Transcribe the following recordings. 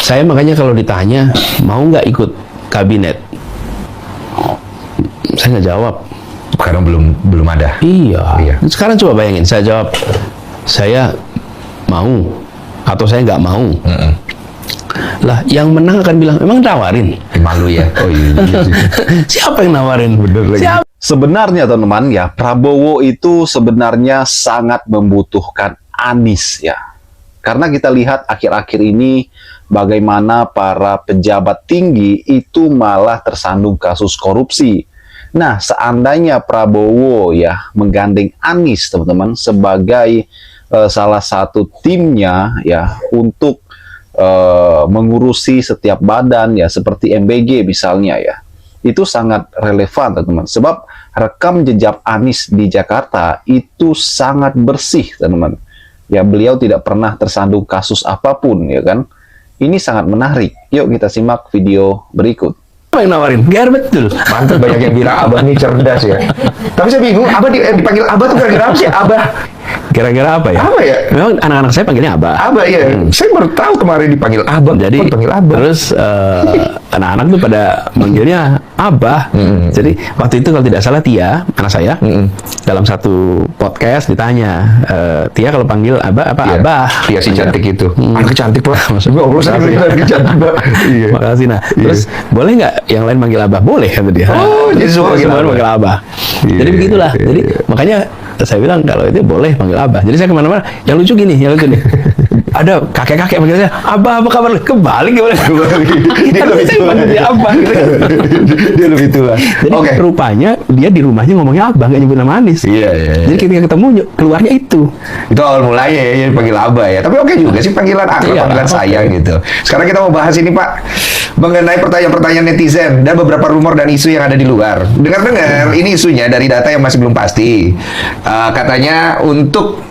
Saya makanya kalau ditanya mau nggak ikut kabinet, saya nggak jawab. Karena belum ada. Iya. Sekarang coba bayangin, saya jawab saya mau atau saya nggak mau. Lah, yang menang akan bilang, emang nawarin? Malu ya. Oh iya. Siapa yang nawarin? Bener lagi. Siapa? Sebenarnya teman-teman ya, Prabowo itu sebenarnya sangat membutuhkan Anies ya. Karena kita lihat akhir-akhir ini bagaimana para pejabat tinggi itu malah tersandung kasus korupsi. Nah, seandainya Prabowo ya menggandeng Anies teman-teman sebagai salah satu timnya ya untuk mengurusi setiap badan ya seperti MBG misalnya ya, itu sangat relevan teman-teman, sebab rekam jejak Anies di Jakarta itu sangat bersih teman-teman ya, beliau tidak pernah tersandung kasus apapun ya kan. Ini sangat menarik, yuk kita simak video berikut. Apa yang nawarin? Gar betul. Mantap, banyak yang bilang Abah ini cerdas ya. Tapi saya bingung, Abah dipanggil Abah tuh gara-gara apa sih? Abah. Gara-gara apa ya? Apa ya? Memang anak-anak saya panggilnya Abah. Abah ya. Saya baru tahu kemarin dipanggil Abah. Jadi kok dipanggil Abah. terus anak-anak tuh pada manggilnya Abah. Jadi waktu itu kalau tidak salah Tia, anak saya, dalam satu podcast ditanya, Tia kalau panggil Abah apa? Iya. Abah. Tia si cantik itu. Anak cantik Pak. Maksudnya Allah saya bilang cantik Pak. Iya. Makasih. Nah, terus boleh nggak yang lain manggil Abah? Boleh kata dia. Oh, jadi semua manggil Abah. Iya, Jadi begitulah. iya, Jadi iya. makanya saya bilang kalau itu boleh panggil Abah. Jadi saya kemana-mana, yang lucu nih. Ada kakek-kakek manggil saya, Abah apa kabar? Kebalik gimana? Dia lebih Saya tua. panggil dia Abah. Dia lebih tua. Jadi Oke. rupanya dia di rumahnya ngomongnya Abah, nggak nyebut nama Anies. Iya. Jadi ketika ketemu keluarnya itu. Itu awal mulanya ya dipanggil Abah ya. Tapi oke juga sih panggilan akrab, Iya, panggilan oke. sayang gitu. Sekarang kita mau bahas ini Pak, mengenai pertanyaan-pertanyaan netizen dan beberapa rumor dan isu yang ada di luar. Dengar-dengar ini isunya dari data yang masih belum pasti. Katanya untuk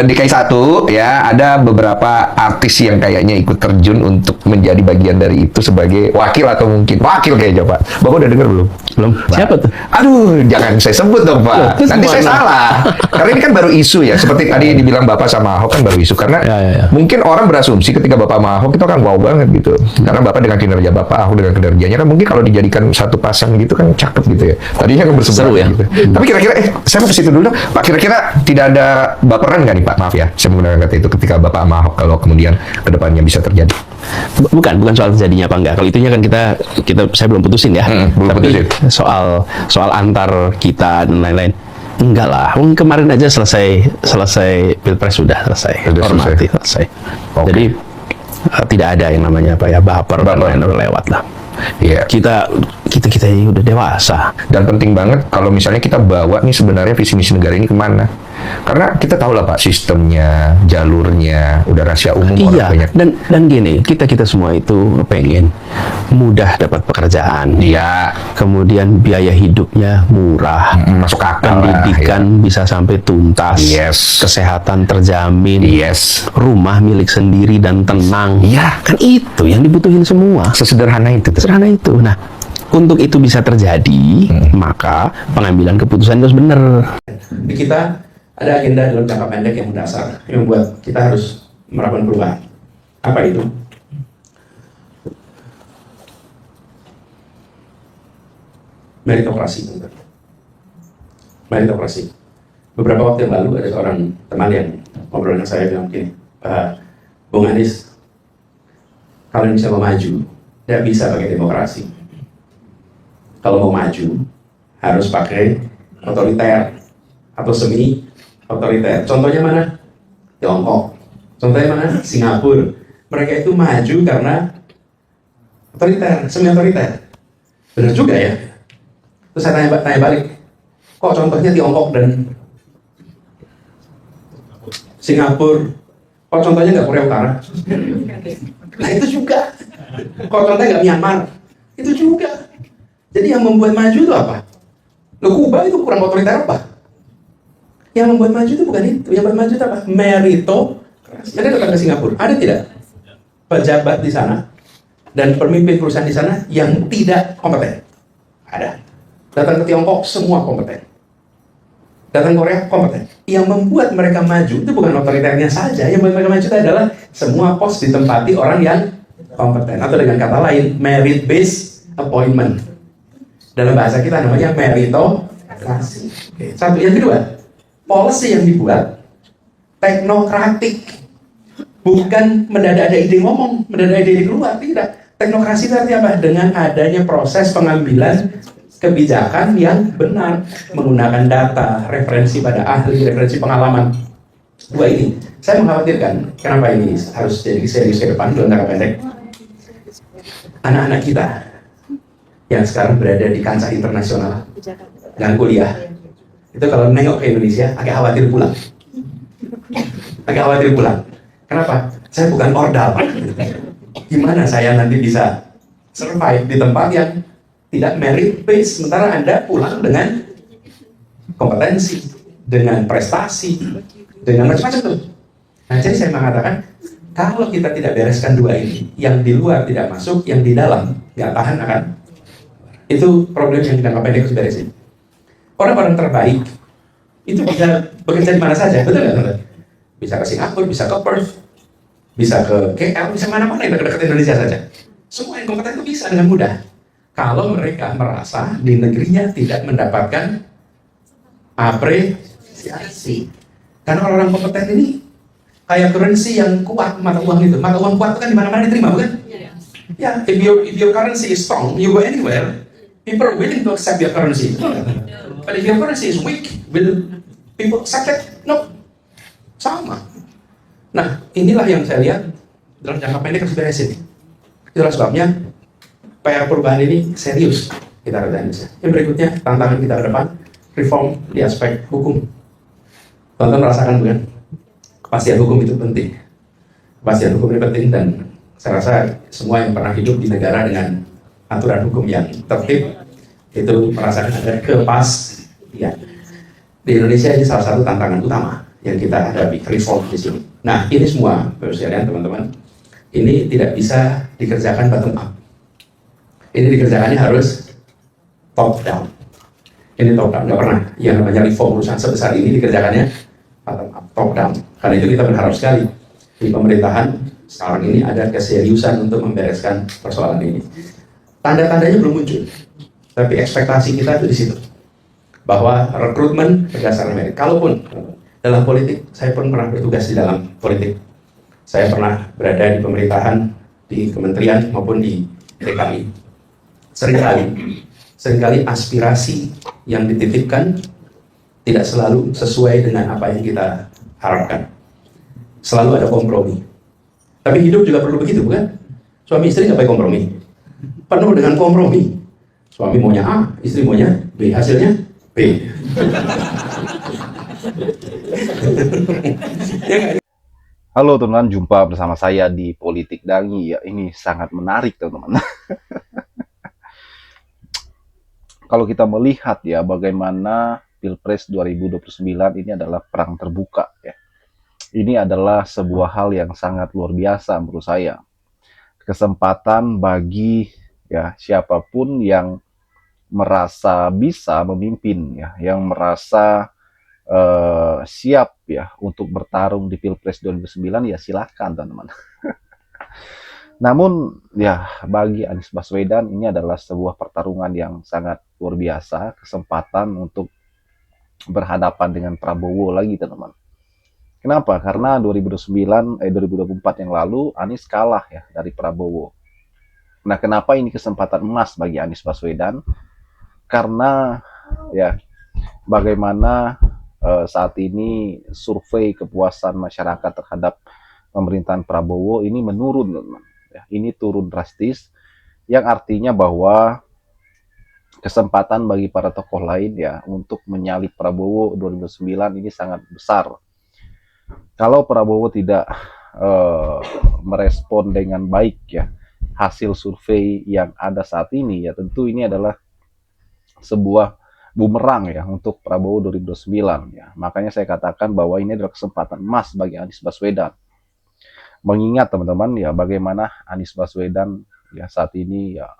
DKI 1 ya ada beberapa artis yang kayaknya ikut terjun untuk menjadi bagian dari itu sebagai wakil atau mungkin wakil kayaknya Pak. Bapak udah dengar belum? Belum. Pak. Siapa tuh? Aduh, jangan saya sebut dong Pak. Loh, itu Nanti saya semua salah. Karena ini kan baru isu ya. Seperti tadi dibilang Bapak sama Ahok kan baru isu. Karena Ya. mungkin orang berasumsi ketika Bapak sama Ahok itu kan wow banget gitu. Karena Bapak dengan kinerja Bapak, Ahok dengan kinerjanya kan mungkin kalau dijadikan satu pasang gitu kan cakep gitu ya. Tadinya kan berseberangan Seru ya. gitu. Tapi kira-kira saya mau ke situ dulu dong. Pak, kira-kira tidak ada baperan nggak nih Pak? Maaf ya, saya menggunakan kata itu ketika Bapak sama Ahok kalau kemudian kedepannya bisa terjadi. Bukan soal terjadinya apa enggak. Kalau itunya kan saya belum putusin ya. Belum Tapi putusin. soal antar kita dan lain-lain. Enggak lah. Kemarin aja selesai Pilpres sudah selesai. Sudah Hormati selesai. Oke. Jadi tidak ada yang namanya apa ya baper dan Baper. lain-lain, udah lewat lah. Iya. Kita ini udah dewasa. Dan penting banget kalau misalnya kita bawa nih sebenarnya visi misi negara ini kemana. Karena kita tahu lah Pak, sistemnya, jalurnya, udah rahasia umum Iya, orang banyak. dan gini, kita semua itu pengen mudah dapat pekerjaan. Iya, Kemudian biaya hidupnya murah. masuk akal lah. Pendidikan bisa sampai tuntas. Yes. Kesehatan terjamin. Yes. Rumah milik sendiri dan tenang. Iya. Kan itu yang dibutuhin semua. Sesederhana itu. Sederhana itu. Nah, untuk itu bisa terjadi, maka pengambilan keputusan itu harus benar. Di kita ada agenda dalam jangka pendek yang mendasar yang membuat kita harus melakukan perubahan. Apa itu? Meritokrasi. Meritokrasi. Beberapa waktu yang lalu ada seorang teman yang ngobrol dengan saya bilang begini, Bung Anies, kalau Indonesia mau maju, tidak bisa pakai demokrasi. Kalau mau maju, harus pakai otoriter atau semi otoriter. Contohnya mana? Tiongkok. Contohnya mana? Singapura. Mereka itu maju karena otoriter, semi otoriter. Benar juga ya. Terus saya tanya balik, kok contohnya Tiongkok dan Singapura? Kok contohnya nggak Korea Utara? Nah itu juga. Kok contohnya nggak Myanmar? Itu juga. Jadi yang membuat maju itu apa? Loh, Kuba itu kurang otoriter apa? Yang membuat maju itu bukan itu. Yang membuat maju itu apa? Meritokrasi. Anda datang ke Singapura, ada tidak pejabat di sana dan pemimpin perusahaan di sana yang tidak kompeten? Ada. Datang ke Tiongkok, semua kompeten. Datang ke Korea, kompeten. Yang membuat mereka maju itu bukan otoriternya saja. Yang membuat mereka maju itu adalah semua pos ditempati orang yang kompeten, atau dengan kata lain merit based appointment. Dalam bahasa kita namanya meritokrasi. Oke. Satu, yang kedua, policy yang dibuat teknokratik, bukan mendadak ada ide ngomong, mendadak ada ide keluar, tidak. Teknokrasi itu artinya apa? Dengan adanya proses pengambilan kebijakan yang benar, menggunakan data, referensi pada ahli, referensi pengalaman. Dua ini, saya mengkhawatirkan kenapa ini harus jadi serius ke depan dalam jangka pendek. Anak-anak kita yang sekarang berada di kancah internasional dengan kuliah, itu kalau nengok ke Indonesia agak khawatir pulang. Agak khawatir pulang. Kenapa? Saya bukan ordal, Pak. Gimana saya nanti bisa survive di tempat yang tidak merit based, sementara Anda pulang dengan kompetensi, dengan prestasi, dengan macam-macam tuh. Nah, jadi saya mengatakan, kalau kita tidak bereskan dua ini, yang di luar tidak masuk, yang di dalam nggak tahan akan, itu problem yang jangka pendek harus beresin. Orang-orang terbaik itu bisa bekerja di mana saja, betul nggak? Bisa ke Singapura, bisa ke Perth, bisa ke KL, bisa mana-mana yang dekat-dekat Indonesia saja. Semua yang kompeten itu bisa dengan mudah. Kalau mereka merasa di negerinya tidak mendapatkan apresiasi. Karena orang-orang kompeten ini kayak currency yang kuat, mata uang itu. Mata uang kuat itu kan di mana-mana diterima, bukan? Ya, if your currency is strong, you go anywhere, people are willing to accept your currency. But if your currency is weak, will people accept it? No. Sama. Nah, inilah yang saya lihat dalam jangka pendek harus beresin. Itulah sebabnya PR perubahan ini serius kita kerjain. Yang berikutnya, tantangan kita ke depan, reform di aspek hukum. Tonton merasakan bukan? Kepastian hukum itu penting. Kepastian hukum ini penting, dan saya rasa semua yang pernah hidup di negara dengan aturan hukum yang tertib itu merasakan ada kepastian. Di Indonesia ini salah satu tantangan utama yang kita hadapi, reform di sini. Nah, ini semua, sekalian teman-teman, ini tidak bisa dikerjakan bottom up. Ini dikerjakannya harus top down. Ini top down, nggak pernah yang namanya reform urusan sebesar ini dikerjakannya bottom up, top down. Karena itu kita berharap sekali di pemerintahan sekarang ini ada keseriusan untuk membereskan persoalan ini. Tanda-tandanya belum muncul, tapi ekspektasi kita itu di situ, bahwa rekrutmen berdasarkan merit. Kalaupun dalam politik, saya pun pernah bertugas di dalam politik. Saya pernah berada di pemerintahan, di kementerian maupun di DKI. Seringkali aspirasi yang dititipkan tidak selalu sesuai dengan apa yang kita harapkan. Selalu ada kompromi. Tapi hidup juga perlu begitu, bukan? Suami istri nggak pakai kompromi. Penuh dengan kompromi. Suami maunya A, istri maunya B, hasilnya B. Halo teman-teman, jumpa bersama saya di Politik Dangi. Ya, ini sangat menarik teman-teman. Kalau kita melihat ya bagaimana Pilpres 2029 ini adalah perang terbuka ya. Ini adalah sebuah hal yang sangat luar biasa menurut saya. Kesempatan bagi ya siapapun yang merasa bisa memimpin ya, yang merasa siap ya untuk bertarung di Pilpres 2009 ya silahkan teman-teman. Namun ya bagi Anies Baswedan ini adalah sebuah pertarungan yang sangat luar biasa, kesempatan untuk berhadapan dengan Prabowo lagi teman-teman. Kenapa? Karena 2024 yang lalu Anies kalah ya dari Prabowo. Nah, kenapa ini kesempatan emas bagi Anies Baswedan? Karena ya bagaimana saat ini survei kepuasan masyarakat terhadap pemerintahan Prabowo ini menurun, teman-teman. Ya, ini turun drastis, yang artinya bahwa kesempatan bagi para tokoh lain ya untuk menyalip Prabowo 2009 ini sangat besar. Kalau Prabowo tidak merespon dengan baik ya hasil survei yang ada saat ini, ya tentu ini adalah sebuah bumerang ya untuk Prabowo 2029 ya. Makanya saya katakan bahwa ini adalah kesempatan emas bagi Anies Baswedan. Mengingat teman-teman ya bagaimana Anies Baswedan ya saat ini ya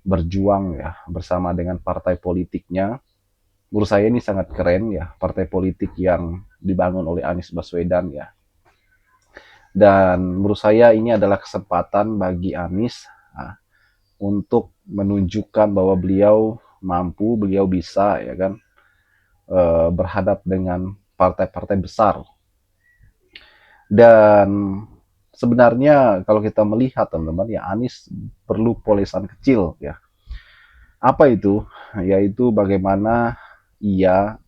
berjuang ya bersama dengan partai politiknya. Menurut saya ini sangat keren ya, partai politik yang dibangun oleh Anies Baswedan ya. Dan menurut saya ini adalah kesempatan bagi Anies untuk menunjukkan bahwa beliau mampu, beliau bisa, ya kan, berhadap dengan partai-partai besar. Dan sebenarnya kalau kita melihat teman-teman, ya Anies perlu polesan kecil ya. Apa itu? Yaitu bagaimana ia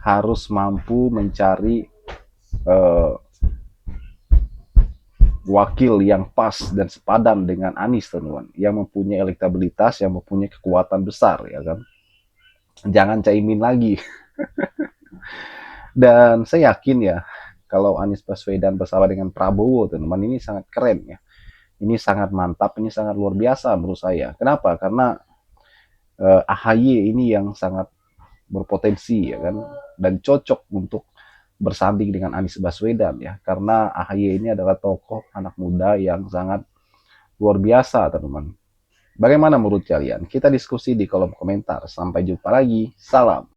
harus mampu mencari wakil yang pas dan sepadan dengan Anies, teman-teman, yang mempunyai elektabilitas, yang mempunyai kekuatan besar, ya kan. Jangan Caimin lagi. Dan saya yakin ya, kalau Anies Baswedan bersama dengan Prabowo, teman-teman, ini sangat keren ya. Ini sangat mantap, ini sangat luar biasa menurut saya. Kenapa? Karena AHY ini yang sangat berpotensi, ya kan, dan cocok untuk bersanding dengan Anies Baswedan ya, karena AHY ini adalah tokoh anak muda yang sangat luar biasa, teman-teman. Bagaimana menurut kalian? Kita diskusi di kolom komentar. Sampai jumpa lagi. Salam.